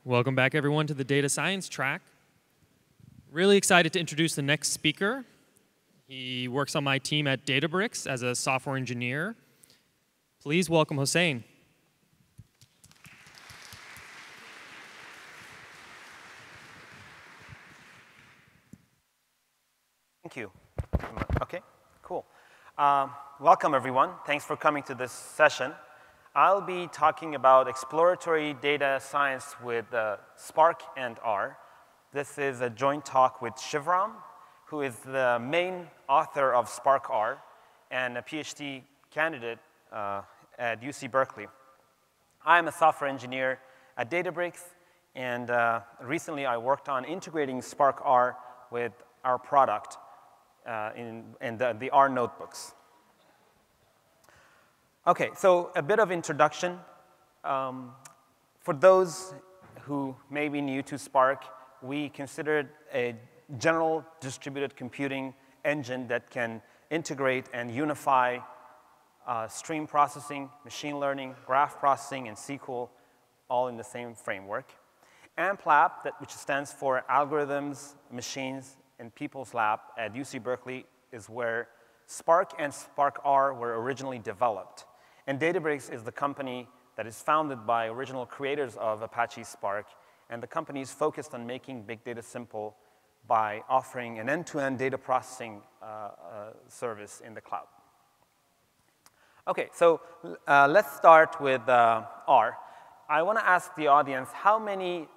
Welcome back, everyone, to the data science track. Really excited to introduce the next speaker. He works on my team at Databricks as a software engineer. Please welcome Hossein. Thank you. Okay, cool. Welcome, everyone. Thanks for coming to this session. I'll be talking about exploratory data science with Sparc and R. This is a joint talk with Shivram, who is the main author of Sparc R and a PhD candidate at UC Berkeley. I'm a software engineer at Databricks, and recently I worked on integrating Sparc R with our product in the R notebooks. Okay, so a bit of introduction. For those who may be new to Sparc, we consider it a general distributed computing engine that can integrate and unify stream processing, machine learning, graph processing, and SQL all in the same framework. AMPLab, which stands for Algorithms, Machines, and People's Lab at UC Berkeley, is where Sparc and Sparc R were originally developed. And Databricks is the company that is founded by original creators of Apache Spark, and the company is focused on making big data simple by offering an end-to-end data processing service in the cloud. Okay, so let's start with R. I want to ask the audience, how many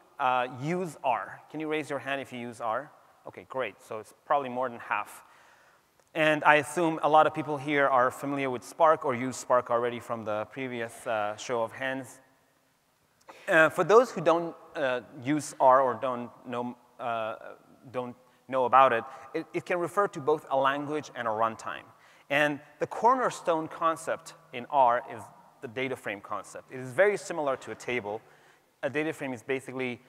use R? Can you raise your hand if you use R? Okay, great. So it's probably more than half. And I assume a lot of people here are familiar with Sparc or use Sparc already from the previous show of hands. For those who don't use R or don't know about it, it can refer to both a language and a runtime. And the cornerstone concept in R is the data frame concept. It is very similar to a table. A data frame is basically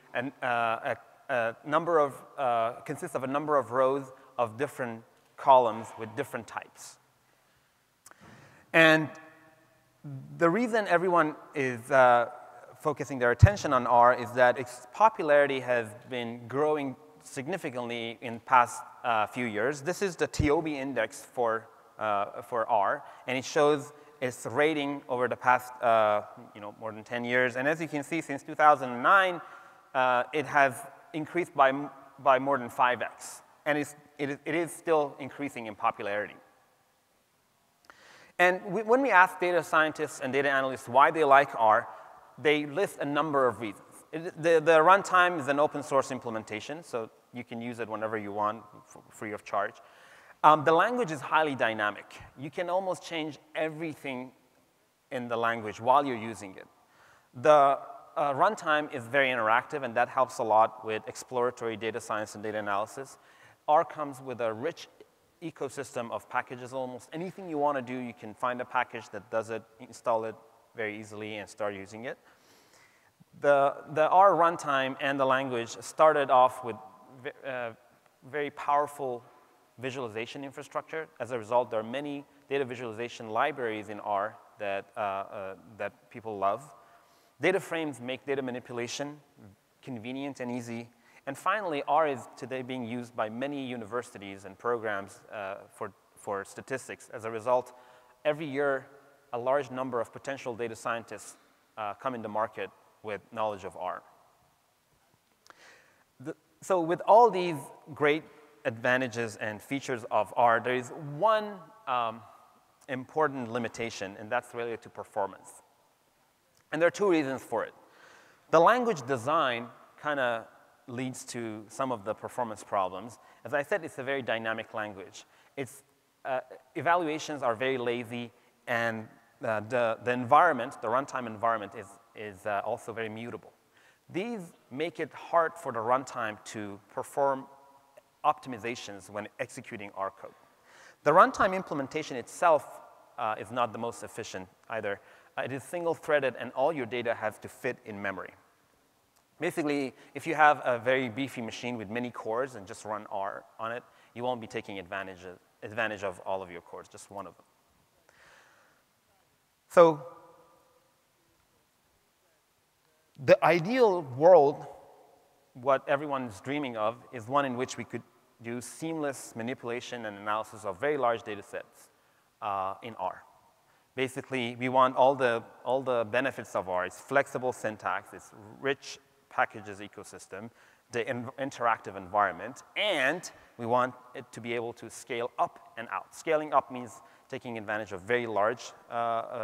consists of a number of rows of different columns with different types. And the reason everyone is focusing their attention on R is that its popularity has been growing significantly in the past few years. This is the TOB index for R, and it shows its rating over the past more than 10 years. And as you can see, since 2009, it has increased by more than 5x. And it is still increasing in popularity. And when we ask data scientists and data analysts why they like R, they list a number of reasons. The runtime is an open source implementation, so you can use it whenever you want, free of charge. The language is highly dynamic. You can almost change everything in the language while you're using it. The runtime is very interactive, and that helps a lot with exploratory data science and data analysis. R comes with a rich ecosystem of packages. Almost anything you want to do, you can find a package that does it, install it very easily, and start using it. The R runtime and the language started off with very powerful visualization infrastructure. As a result, there are many data visualization libraries in R that people love. Data frames make data manipulation convenient and easy. And finally, R is today being used by many universities and programs for statistics. As a result, every year, a large number of potential data scientists come into market with knowledge of R. So with all these great advantages and features of R, there is one important limitation, and that's related to performance. And there are two reasons for it. The language design kind of leads to some of the performance problems. As I said, it's a very dynamic language. Its evaluations are very lazy, and the environment, the runtime environment, is also very mutable. These make it hard for the runtime to perform optimizations when executing R code. The runtime implementation itself is not the most efficient either. It is single-threaded, and all your data has to fit in memory. Basically, if you have a very beefy machine with many cores and just run R on it, you won't be taking advantage of all of your cores, just one of them. So The ideal world, what everyone's dreaming of, is one in which we could do seamless manipulation and analysis of very large data sets in R. Basically, we want all the benefits of R. It's flexible syntax, it's rich packages ecosystem, the interactive environment, and we want it to be able to scale up and out. Scaling up means taking advantage of very large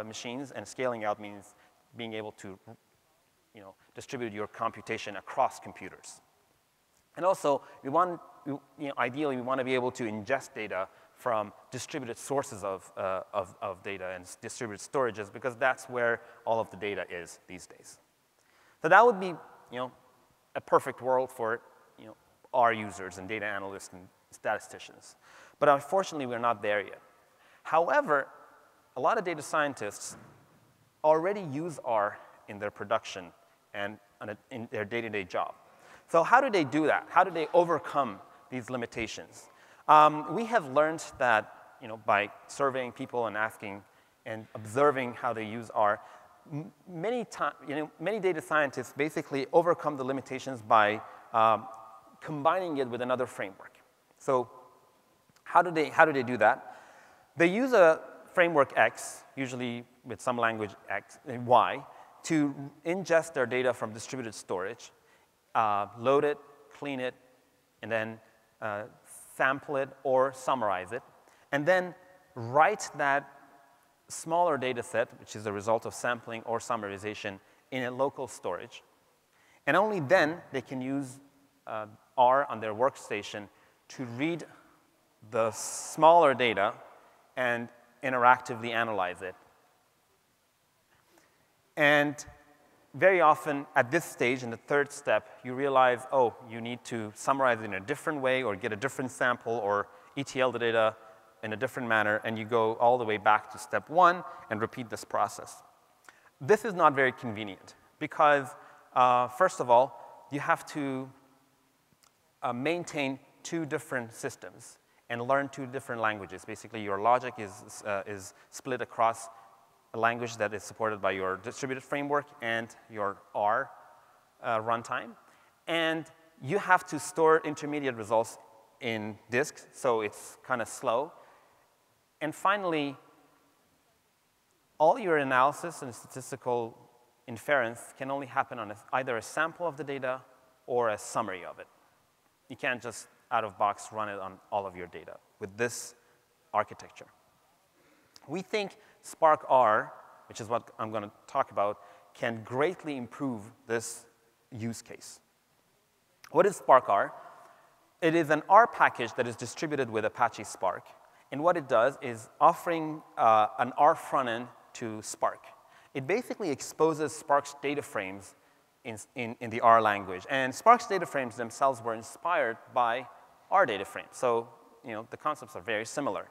machines, and scaling out means being able to distribute your computation across computers. And also, we want, ideally, we want to be able to ingest data from distributed sources of data and distributed storages, because that's where all of the data is these days. So that would be, a perfect world for, R users and data analysts and statisticians. But unfortunately, we're not there yet. However, a lot of data scientists already use R in their production and in their day-to-day job. So how do they do that? How do they overcome these limitations? We have learned that, by surveying people and asking and observing how they use R, many data scientists basically overcome the limitations by combining it with another framework. So how do they do that? They use a framework X, usually with some language X and Y, to ingest their data from distributed storage, load it, clean it, and then sample it or summarize it, and then write that smaller data set, which is the result of sampling or summarization, in a local storage. And only then they can use R on their workstation to read the smaller data and interactively analyze it. And very often at this stage, in the third step, you realize, oh, you need to summarize it in a different way or get a different sample or ETL the data in a different manner, and you go all the way back to step one and repeat this process. This is not very convenient because, first of all, you have to maintain two different systems and learn two different languages. Basically, your logic is split across a language that is supported by your distributed framework and your R runtime. And you have to store intermediate results in disks, so it's kind of slow. And finally, all your analysis and statistical inference can only happen on either a sample of the data or a summary of it. You can't just out of box run it on all of your data with this architecture. We think Sparc R, which is what I'm going to talk about, can greatly improve this use case. What is Sparc R? It is an R package that is distributed with Apache Spark. And what it does is offering an R front end to Spark. It basically exposes Spark's data frames in the R language. And Spark's data frames themselves were inspired by R data frames. So the concepts are very similar.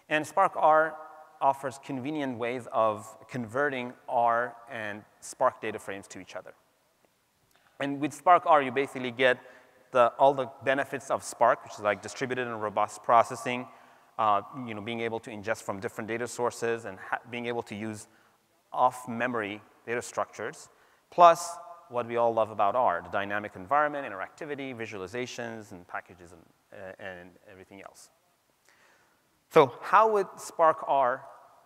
And Sparc R offers convenient ways of converting R and Spark data frames to each other. And with Sparc R, you basically get all the benefits of Spark, which is like distributed and robust processing, being able to ingest from different data sources and being able to use off-memory data structures, plus what we all love about R, the dynamic environment, interactivity, visualizations, and packages, and everything else. So how would Sparc R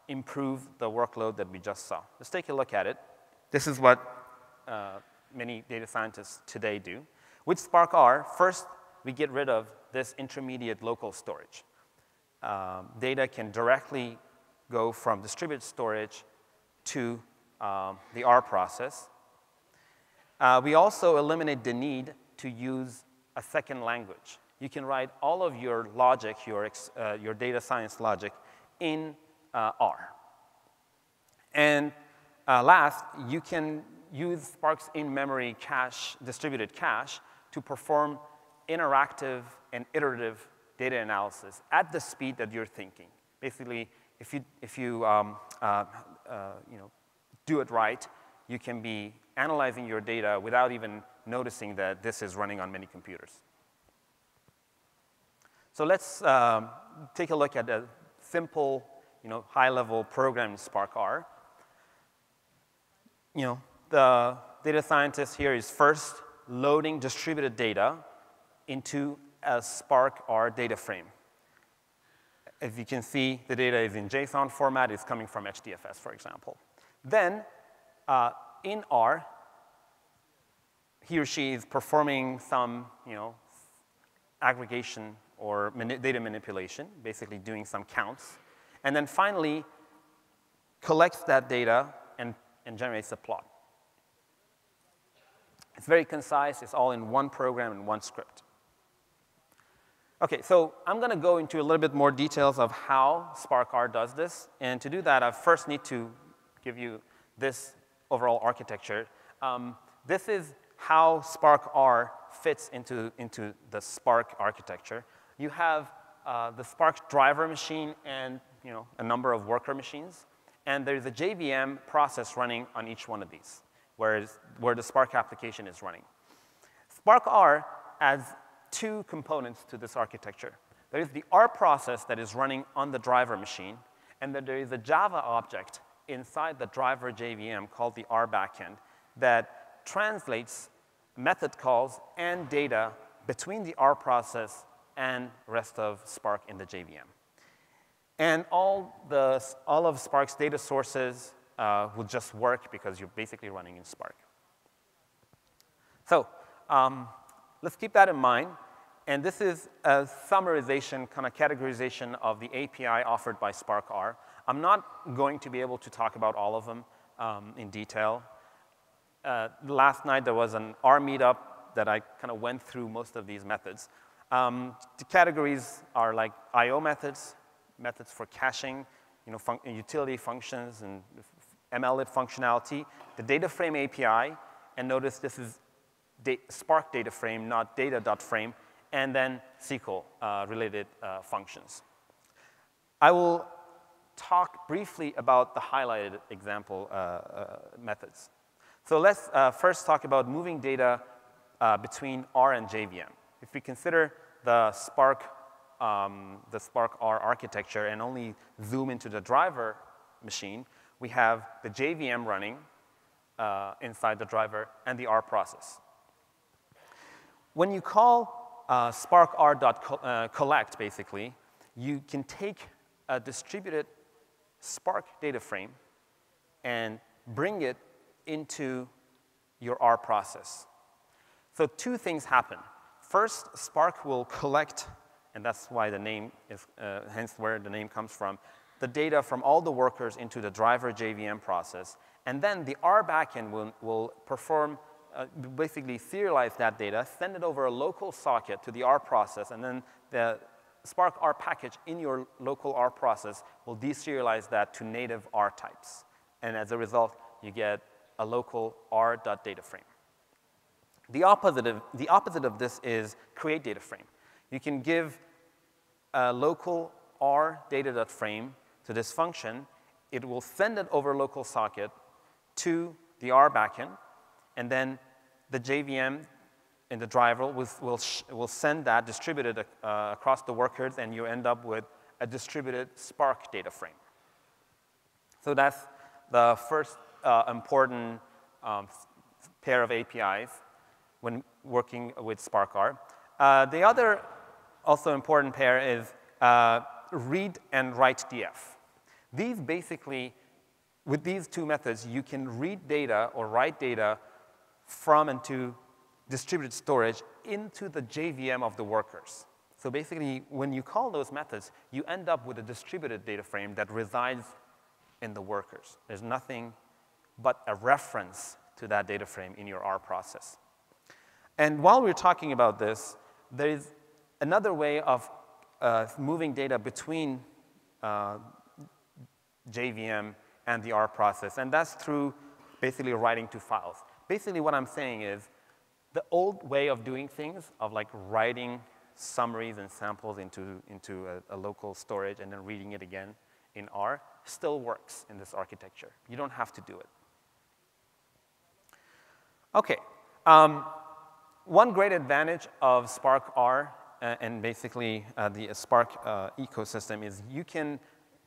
improve the workload that we just saw? Let's take a look at it. This is what many data scientists today do. With Sparc R, first, we get rid of this intermediate local storage. Data can directly go from distributed storage to the R process. We also eliminate the need to use a second language. You can write all of your logic, your data science logic, in R. And last, you can use Spark's in-memory cache, distributed cache, to perform interactive and iterative data analysis at the speed that you're thinking. Basically, if you do it right, you can be analyzing your data without even noticing that this is running on many computers. So let's take a look at a simple, high-level program in Sparc R. The data scientist here is first loading distributed data into a Sparc R data frame. As you can see, the data is in JSON format. It's coming from HDFS, for example. Then, in R, he or she is performing some, aggregation or data manipulation, basically doing some counts. And then finally, collects that data and generates a plot. It's very concise. It's all in one program and one script. OK, so I'm going to go into a little bit more details of how Sparc R does this. And to do that, I first need to give you this overall architecture. This is how Sparc R fits into the Sparc architecture. You have the Sparc driver machine and a number of worker machines. And there's a JVM process running on each one of these, where the Sparc application is running. Sparc R adds two components to this architecture. There is the R process that is running on the driver machine, and then there is a Java object inside the driver JVM called the R backend that translates method calls and data between the R process and rest of Sparc in the JVM. And all of Sparc's data sources will just work because you're basically running in Sparc. So let's keep that in mind. And this is a summarization, kind of categorization of the API offered by Sparc R. I'm not going to be able to talk about all of them in detail. Last night, there was an R meetup that I kind of went through most of these methods. The categories are like I/O methods, methods for caching, utility functions, and MLlib functionality, the data frame API, and notice this is Sparc data frame, not data.frame, and then SQL-related functions. I will talk briefly about the highlighted example methods. So let's first talk about moving data between R and JVM. If we consider the Sparc R architecture and only zoom into the driver machine, we have the JVM running inside the driver and the R process. When you call Sparc R.collect, basically, you can take a distributed Sparc data frame and bring it into your R process. So two things happen. First, Sparc will collect, and that's why the name is, hence where the name comes from, the data from all the workers into the driver JVM process. And then the R backend will perform, basically serialize that data, send it over a local socket to the R process, and then the Sparc R package in your local R process will deserialize that to native R types. And as a result, you get a local R.dataframe. The opposite of this is create data frame. You can give a local R data.frame to this function. It will send it over local socket to the R backend, and then the JVM in the driver will send that distributed across the workers, and you end up with a distributed Sparc data frame. So that's the first important pair of APIs when working with Sparc R. The other also important pair is read and write DF. These basically, with these two methods, you can read data or write data from and to distributed storage into the JVM of the workers. So basically, when you call those methods, you end up with a distributed data frame that resides in the workers. There's nothing but a reference to that data frame in your R process. And while we're talking about this, there is another way of moving data between JVM and the R process, and that's through basically writing to files. Basically, what I'm saying is the old way of doing things, of like writing summaries and samples into a local storage and then reading it again in R, still works in this architecture. You don't have to do it. OK. One great advantage of Sparc R and basically the Sparc ecosystem is you can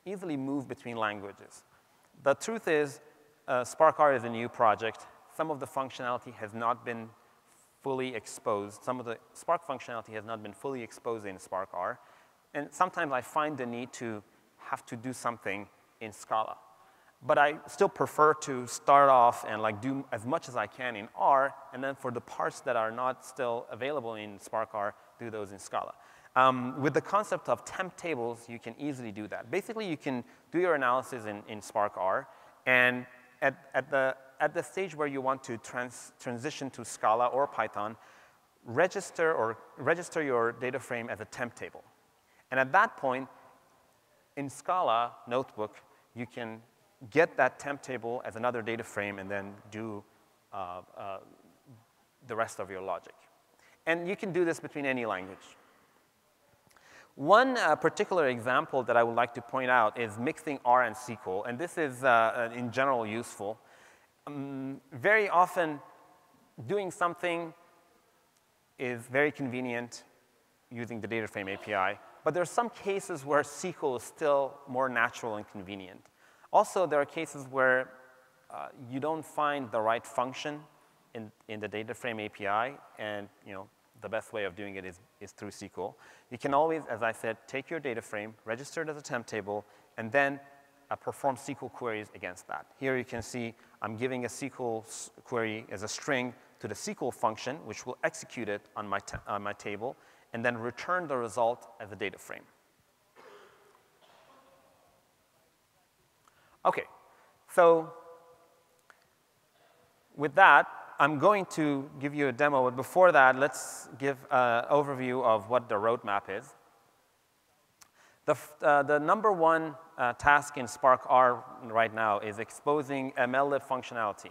easily move between languages. The truth is, Sparc R is a new project, some of the functionality has not been fully exposed. Some of the Spark functionality has not been fully exposed in Sparc R. And sometimes I find the need to have to do something in Scala. But I still prefer to start off and like do as much as I can in R, and then for the parts that are not still available in Sparc R, do those in Scala. With the concept of temp tables, you can easily do that. Basically, you can do your analysis in Sparc R, and at the stage where you want to transition to Scala or Python, register your data frame as a temp table. And at that point, in Scala notebook, you can get that temp table as another data frame and then do the rest of your logic. And you can do this between any language. One particular example that I would like to point out is mixing R and SQL, and this is in general useful. Very often, doing something is very convenient using the data frame API, but there are some cases where SQL is still more natural and convenient. Also, there are cases where you don't find the right function in the data frame API, and the best way of doing it is through SQL. You can always, as I said, take your data frame, register it as a temp table, and then perform SQL queries against that. Here you can see I'm giving a SQL query as a string to the SQL function, which will execute it on my table, and then return the result as a data frame. Okay, so with that, I'm going to give you a demo, but before that, let's give an overview of what the roadmap is. The number one task in Sparc R right now is exposing MLlib functionality,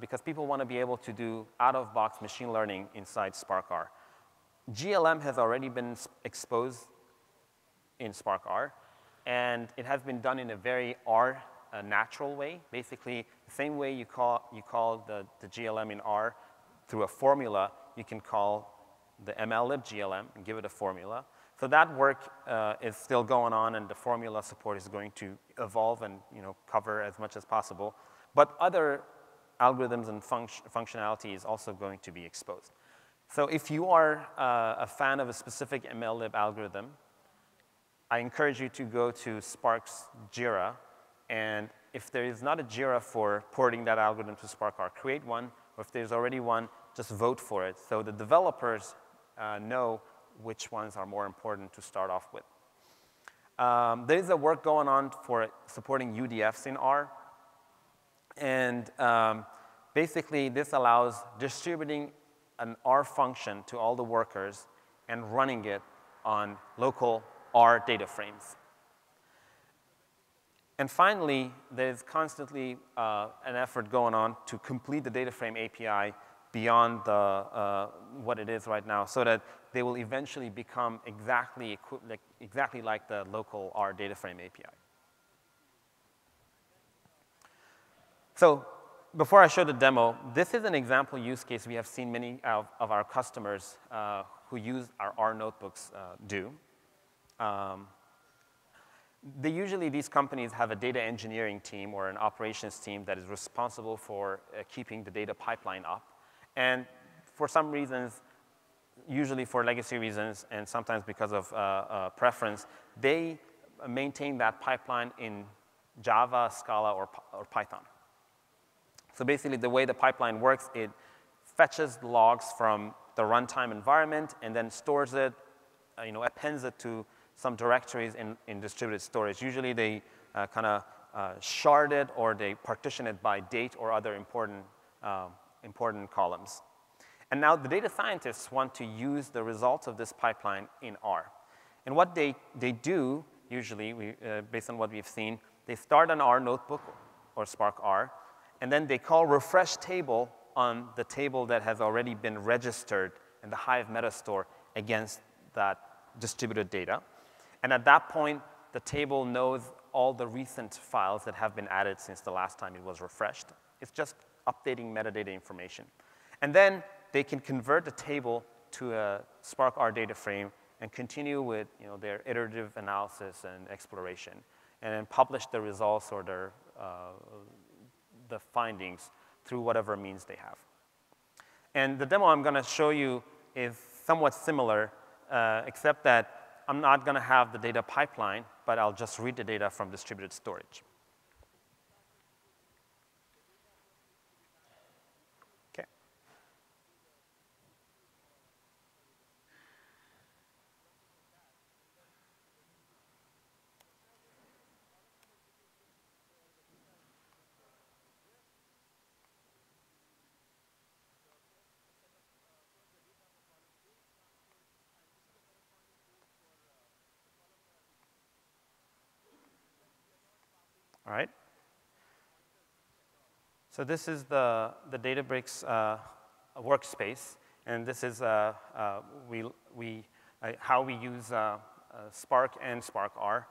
because people want to be able to do out-of-box machine learning inside Sparc R. GLM has already been exposed in Sparc R, and it has been done in a very R natural way. Basically, the same way you call the GLM in R through a formula, you can call the MLlib GLM and give it a formula. So that work is still going on, and the formula support is going to evolve and cover as much as possible. But other algorithms and functionality is also going to be exposed. So if you are a fan of a specific MLlib algorithm, I encourage you to go to Sparc's Jira, and if there is not a Jira for porting that algorithm to Sparc R, create one, or if there's already one, just vote for it, so the developers know which ones are more important to start off with. There is a work going on for supporting UDFs in R, and basically this allows distributing an R function to all the workers and running it on local R data frames. And finally, there's constantly an effort going on to complete the data frame API beyond what it is right now, so that they will eventually become exactly like the local R data frame API. So before I show the demo, this is an example use case we have seen many of our customers who use our R notebooks do. Usually these companies have a data engineering team or an operations team that is responsible for keeping the data pipeline up. And for some reasons, usually for legacy reasons and sometimes because of preference, they maintain that pipeline in Java, Scala, or Python. So basically the way the pipeline works, it fetches the logs from the runtime environment and then stores it, appends it to some directories in distributed storage. Usually they kind of shard it or they partition it by date or other important columns. And now the data scientists want to use the results of this pipeline in R. And what they do, usually, based on what we've seen, they start an R notebook or Sparc R, and then they call refresh table on the table that has already been registered in the Hive metastore against that distributed data. And at that point, the table knows all the recent files that have been added since the last time it was refreshed. It's just updating metadata information. And then they can convert the table to a Sparc R data frame and continue with their iterative analysis and exploration, and then publish the results or the findings through whatever means they have. And the demo I'm going to show you is somewhat similar, except that I'm not going to have the data pipeline, but I'll just read the data from distributed storage. Okay. All right. So this is the Databricks workspace, and this is how we use Sparc and Sparc R.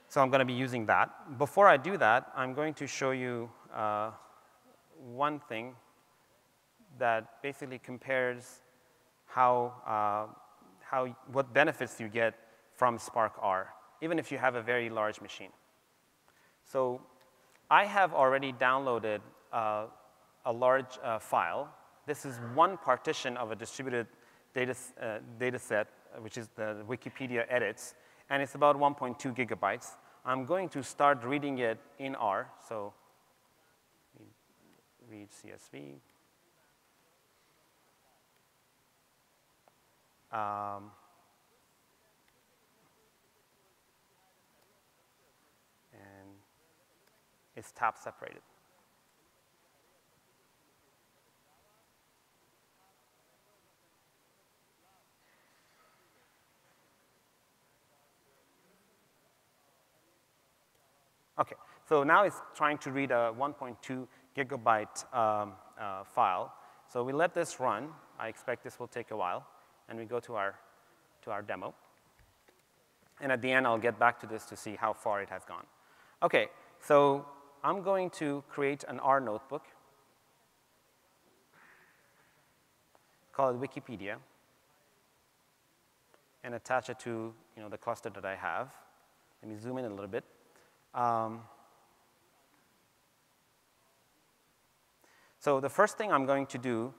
So I'm going to be using that. Before I do that, I'm going to show you one thing that basically compares what benefits you get from Sparc R, even if you have a very large machine. So I have already downloaded a large file. This is one partition of a distributed data set, which is the Wikipedia edits, and it's about 1.2 gigabytes. I'm going to start reading it in R, so read CSV. And it's tab separated. Okay, so now it's trying to read a 1.2 gigabyte file. So we let this run. I expect this will take a while. And we go to our demo. And at the end, I'll get back to this to see how far it has gone. Okay, so I'm going to create an R notebook. Call it Wikipedia. And attach it to the cluster that I have. Let me zoom in a little bit. So the first thing I'm going to do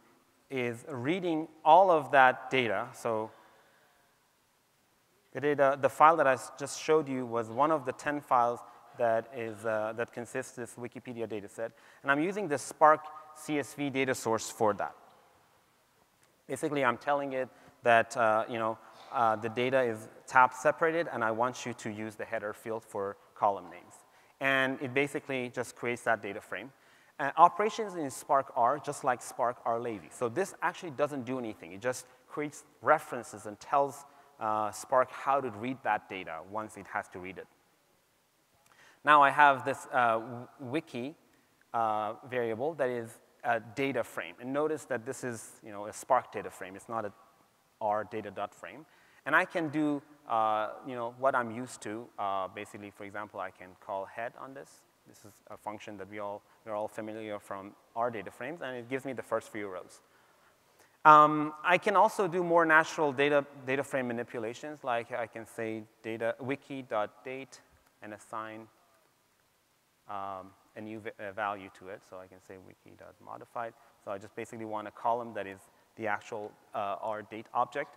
is reading all of that data. So the file that I just showed you was one of the 10 files that consists this Wikipedia data set. And I'm using the Sparc CSV data source for that. Basically, I'm telling it that the data is tab separated, and I want you to use the header field for column names. And it basically just creates that data frame. Operations in Sparc R, just like Sparc, are lazy. So this actually doesn't do anything. It just creates references and tells Sparc how to read that data once it has to read it. Now I have this wiki variable that is a data frame. And notice that this is a Sparc data frame. It's not a R data.frame. And I can do what I'm used to. Basically, for example, I can call head on this. This is a function that we're all familiar from R data frames, and it gives me the first few rows. I can also do more natural data frame manipulations, like I can say wiki.date and assign a new value to it. So I can say wiki.modified. So I just basically want a column that is the actual R date object.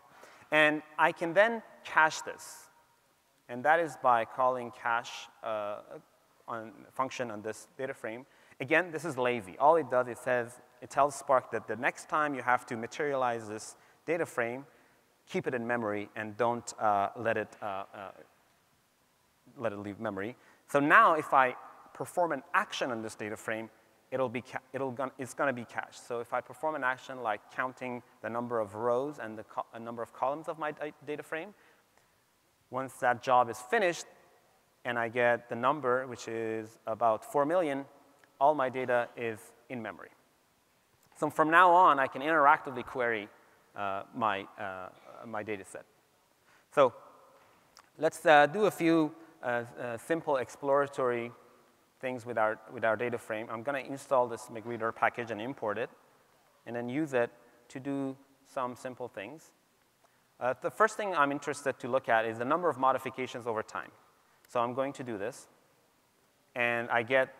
And I can then cache this. And that is by calling cache function on this data frame. Again, this is lazy. All it does, it tells Sparc that the next time you have to materialize this data frame, keep it in memory and don't let it leave memory. So now if I perform an action on this data frame, it's going to be cached. So if I perform an action like counting the number of rows and the number of columns of my data frame, once that job is finished and I get the number, which is about 4 million, all my data is in memory. So from now on, I can interactively query my data set. So let's do a few simple exploratory things with our data frame. I'm going to install this McReader package and import it, and then use it to do some simple things. The first thing I'm interested to look at is the number of modifications over time. So I'm going to do this, and I get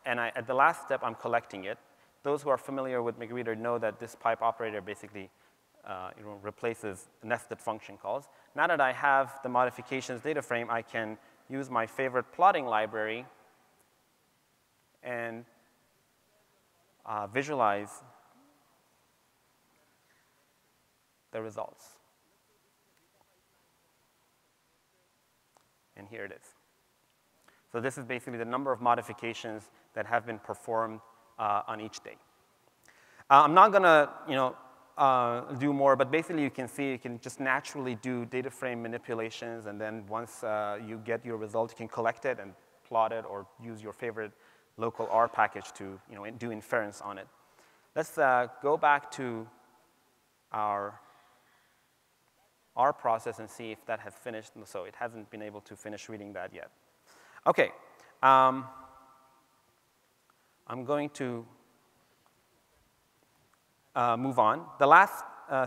and at the last step, I'm collecting it. Those who are familiar with McReader know that this pipe operator basically replaces nested function calls. Now that I have the modifications data frame, I can use my favorite plotting library and visualize the results. And here it is. So this is basically the number of modifications that have been performed on each day. I'm not going to do more, but basically you can see you can just naturally do data frame manipulations, and then once you get your result, you can collect it and plot it or use your favorite local R package to do inference on it. Let's go back to our R process and see if that has finished. So it hasn't been able to finish reading that yet. OK. I'm going to move on. The last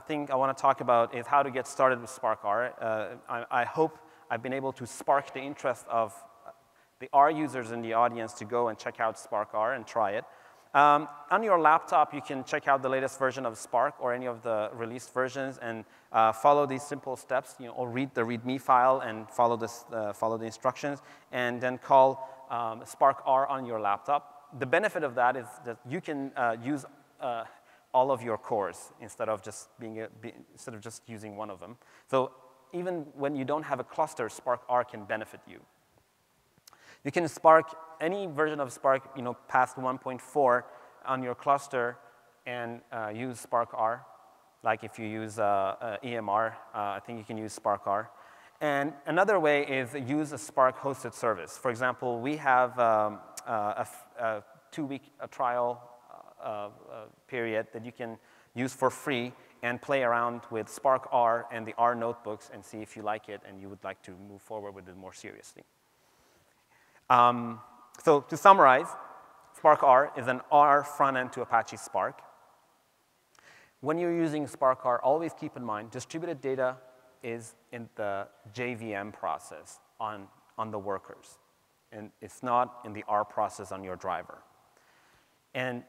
thing I want to talk about is how to get started with Sparc R. I hope I've been able to spark the interest of the R users in the audience to go and check out Sparc R and try it. On your laptop, you can check out the latest version of Sparc or any of the released versions and follow these simple steps, or read the README file and follow the instructions, and then call Sparc R on your laptop. The benefit of that is that you can use all of your cores instead of just using one of them. So even when you don't have a cluster, Sparc R can benefit you. You can Sparc any version of Sparc, past 1.4 on your cluster and use Sparc R. Like if you use EMR, I think you can use Sparc R. And another way is use a Sparc hosted service. For example, we have a 2-week trial period that you can use for free and play around with Sparc R and the R notebooks and see if you like it and you would like to move forward with it more seriously. So to summarize, Sparc R is an R front end to Apache Spark. When you're using Sparc R, always keep in mind distributed data is in the JVM process on the workers. And it's not in the R process on your driver. And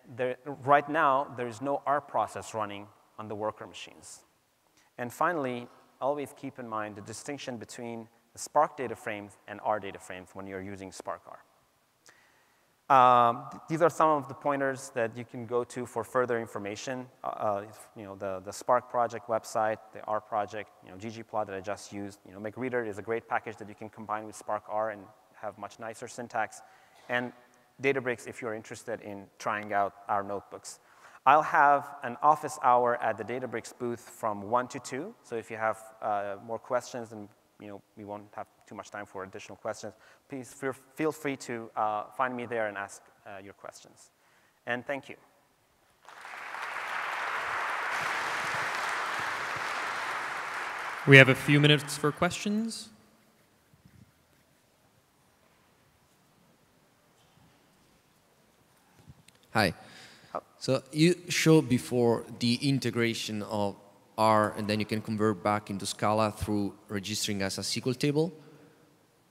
right now, there is no R process running on the worker machines. And finally, always keep in mind the distinction between the Sparc data frames and R data frames when you're using Sparc R. These are some of the pointers that you can go to for further information. The Sparc project website, the R project, ggplot that I just used. McReader is a great package that you can combine with Sparc R and have much nicer syntax. And Databricks if you're interested in trying out our notebooks. I'll have an office hour at the Databricks booth from 1 to 2. So if you have more questions and we won't have too much time for additional questions, please feel free to find me there and ask your questions. And thank you. We have a few minutes for questions. Hi. So you showed before the integration of R, and then you can convert back into Scala through registering as a SQL table.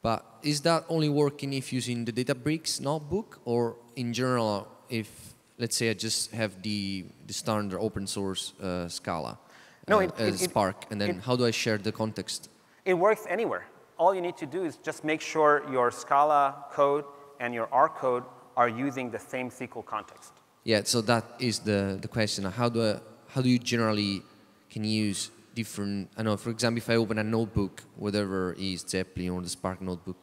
But is that only working if using the Databricks notebook, or in general, if, let's say, I just have the standard open source Scala as Sparc, and then how do I share the context? It works anywhere. All you need to do is just make sure your Scala code and your R code are using the same SQL context. Yeah, so that is the question. How do you generally can use different, I know, for example, if I open a notebook, whatever is Zeppelin or the Sparc notebook,